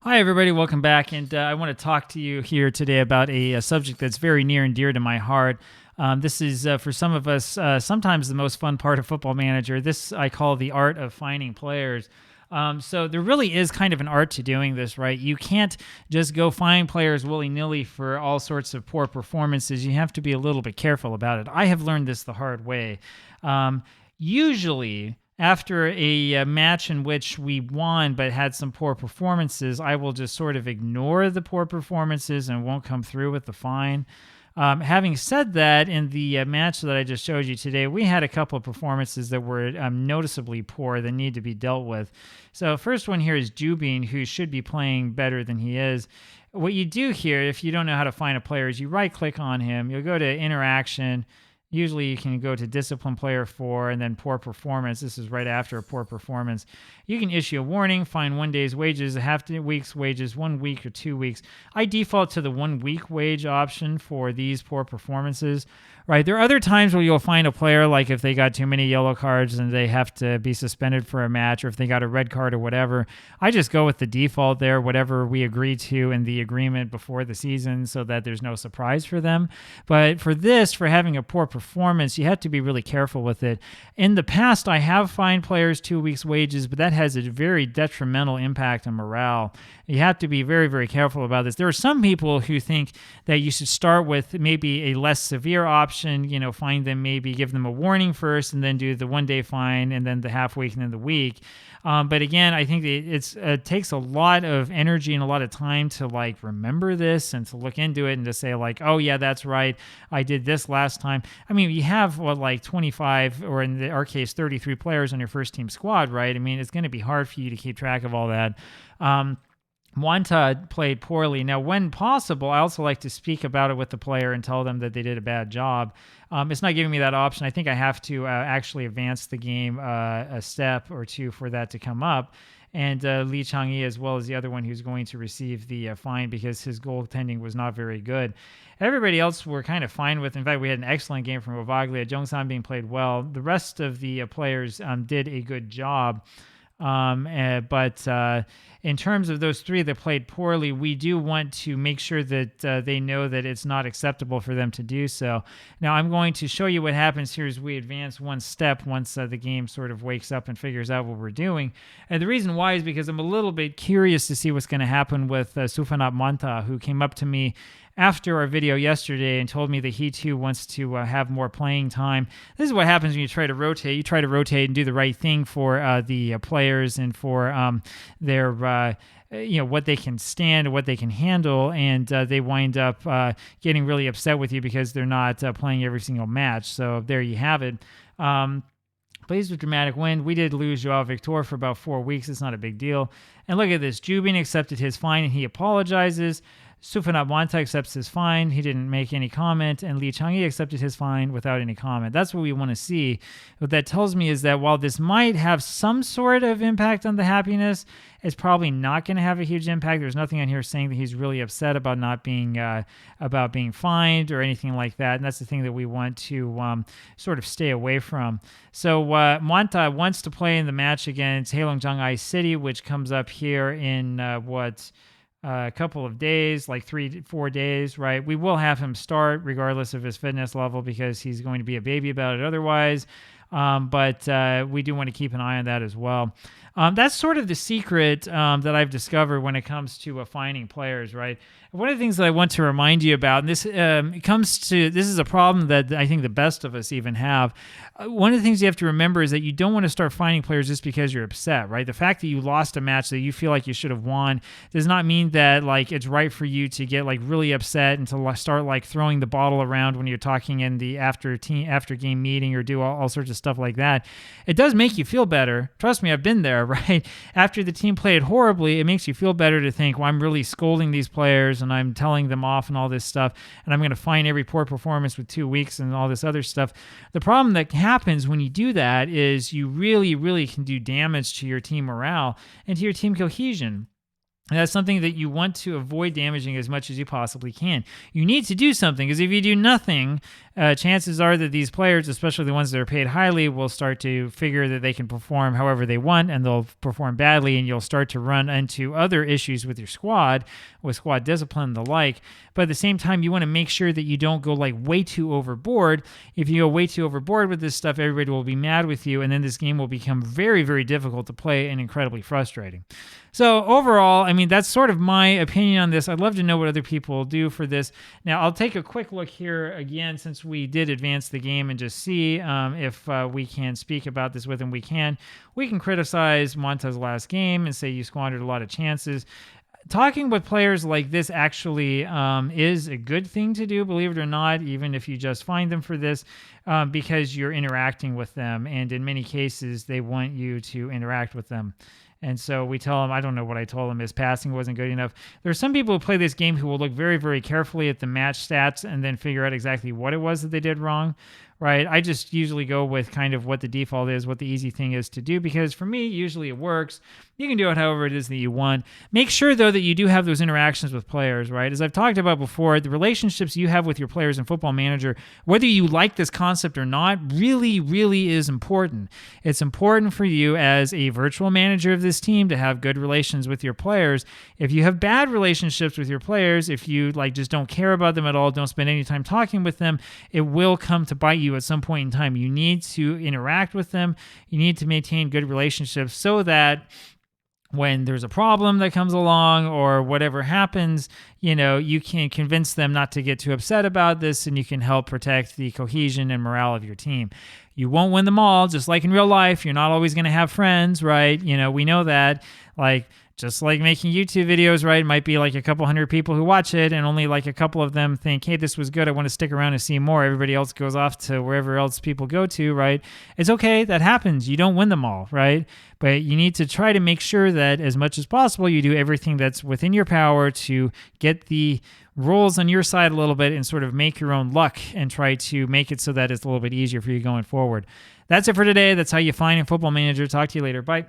Hi, everybody. Welcome back. And I want to talk to you here today about a subject that's very near and dear to my heart. This is, for some of us, sometimes the most fun part of Football Manager. This I call the art of finding players. So there really is kind of an art to doing this, right? You can't just go find players willy-nilly for all sorts of poor performances. You have to be a little bit careful about it. I have learned this the hard way. Usually, after a match in which we won but had some poor performances, I will just sort of ignore the poor performances and won't come through with the fine. Having said that, in the match that I just showed you today, we had a couple of performances that were noticeably poor that need to be dealt with. So first one here is Jubin, who should be playing better than he is. What you do here, if you don't know how to find a player, is you right-click on him. You'll go to Interaction. Usually you can go to Discipline Player 4 and then Poor Performance. This is right after a poor performance. You can issue a warning, fine 1 day's wages, a half week's wages, 1 week or 2 weeks. I default to the 1 week wage option for these poor performances. Right. There are other times where you'll find a player, like if they got too many yellow cards and they have to be suspended for a match, or if they got a red card or whatever. I just go with the default there, whatever we agreed to in the agreement before the season, so that there's no surprise for them. But for this, for having a poor performance, you have to be really careful with it. In the past, I have fined players 2 weeks' wages, but that has a very detrimental impact on morale. You have to be very, very careful about this. There are some people who think that you should start with maybe a less severe option, find them, maybe give them a warning first and then do the 1 day fine and then the half week and then the week. But again, I think it takes a lot of energy and a lot of time to remember this and to look into it and to say oh yeah, that's right, I did this last time. I mean, you have 25 or in our case 33 players on your first team squad, right? I mean, it's going to be hard for you to keep track of all that. Mwanta played poorly. Now, when possible, I also like to speak about it with the player and tell them that they did a bad job. It's not giving me that option. I think I have to actually advance the game a step or two for that to come up. And Lee Chang-yi, as well as the other one who's going to receive the fine because his goaltending was not very good. Everybody else were kind of fine with. In fact, we had an excellent game from Ovaglia. Jongsan being played well. The rest of the players did a good job. But in terms of those three that played poorly, we do want to make sure that they know that it's not acceptable for them to do so. Now, I'm going to show you what happens here as we advance one step once the game sort of wakes up and figures out what we're doing. And the reason why is because I'm a little bit curious to see what's going to happen with Sufanat Manta, who came up to me after our video yesterday and told me that he too wants to have more playing time. This is what happens when you try to rotate. You try to rotate and do the right thing for the players and for their what they can stand and what they can handle, and they wind up getting really upset with you because they're not playing every single match. So there you have it. Plays with dramatic win. We did lose Joao Victor for about 4 weeks. It's not a big deal. And look at this. Jubin accepted his fine and he apologizes. Sufanat Mwanta accepts his fine. He didn't make any comment. And Lee Chang-yi accepted his fine without any comment. That's what we want to see. What that tells me is that while this might have some sort of impact on the happiness, it's probably not going to have a huge impact. There's nothing on here saying that he's really upset about not being about being fined or anything like that. And that's the thing that we want to sort of stay away from. So Mwanta wants to play in the match against Heilongjiang Ice City, which comes up here in a couple of days, like 3-4 days, right? We will have him start regardless of his fitness level because he's going to be a baby about it otherwise. But we do want to keep an eye on that as well. That's sort of the secret that I've discovered when it comes to finding players, right? One of the things that I want to remind you about, and this is a problem that I think the best of us even have. One of the things you have to remember is that you don't want to start finding players just because you're upset, right? The fact that you lost a match that you feel like you should have won does not mean that it's right for you to get really upset and to start throwing the bottle around when you're talking in the after game meeting or do all sorts of stuff like that. It does make you feel better. Trust me, I've been there, right? After the team played horribly, it makes you feel better to think, well, I'm really scolding these players and I'm telling them off and all this stuff, and I'm going to fine every poor performance with 2 weeks and all this other stuff. The problem that happens when you do that is you really, really can do damage to your team morale and to your team cohesion. And that's something that you want to avoid damaging as much as you possibly can. You need to do something, because if you do nothing, chances are that these players, especially the ones that are paid highly, will start to figure that they can perform however they want, and they'll perform badly, and you'll start to run into other issues with your squad, with squad discipline and the like. But at the same time, you want to make sure that you don't go like way too overboard. If you go way too overboard with this stuff, everybody will be mad with you, and then this game will become very, very difficult to play and incredibly frustrating. So overall, I mean, that's sort of my opinion on this. I'd love to know what other people do for this. Now, I'll take a quick look here again, since we did advance the game, and just see if we can speak about this with him. We can criticize Monta's last game and say you squandered a lot of chances. Talking with players like this actually is a good thing to do, believe it or not, even if you just find them for this, because you're interacting with them. And in many cases, they want you to interact with them. And so we tell them, I don't know what I told them, his passing wasn't good enough. There are some people who play this game who will look very, very carefully at the match stats and then figure out exactly what it was that they did wrong, right? I just usually go with kind of what the default is, what the easy thing is to do, because for me, usually it works. You can do it however it is that you want. Make sure, though, that you do have those interactions with players, right? As I've talked about before, the relationships you have with your players in Football Manager, whether you like this concept or not, really, really is important. It's important for you as a virtual manager of this team to have good relations with your players. If you have bad relationships with your players, if you like just don't care about them at all, don't spend any time talking with them, it will come to bite you at some point in time. You need to interact with them. You need to maintain good relationships so that when there's a problem that comes along or whatever happens, you can convince them not to get too upset about this, and you can help protect the cohesion and morale of your team. You won't win them all, just like in real life. You're not always going to have friends, right? We know that. Just like making YouTube videos, right? It might be like a couple hundred people who watch it, and only like a couple of them think, hey, this was good, I want to stick around and see more. Everybody else goes off to wherever else people go to, right? It's okay. That happens. You don't win them all, right? But you need to try to make sure that as much as possible, you do everything that's within your power to get the rules on your side a little bit and sort of make your own luck and try to make it so that it's a little bit easier for you going forward. That's it for today. That's how you find in Football Manager. Talk to you later. Bye.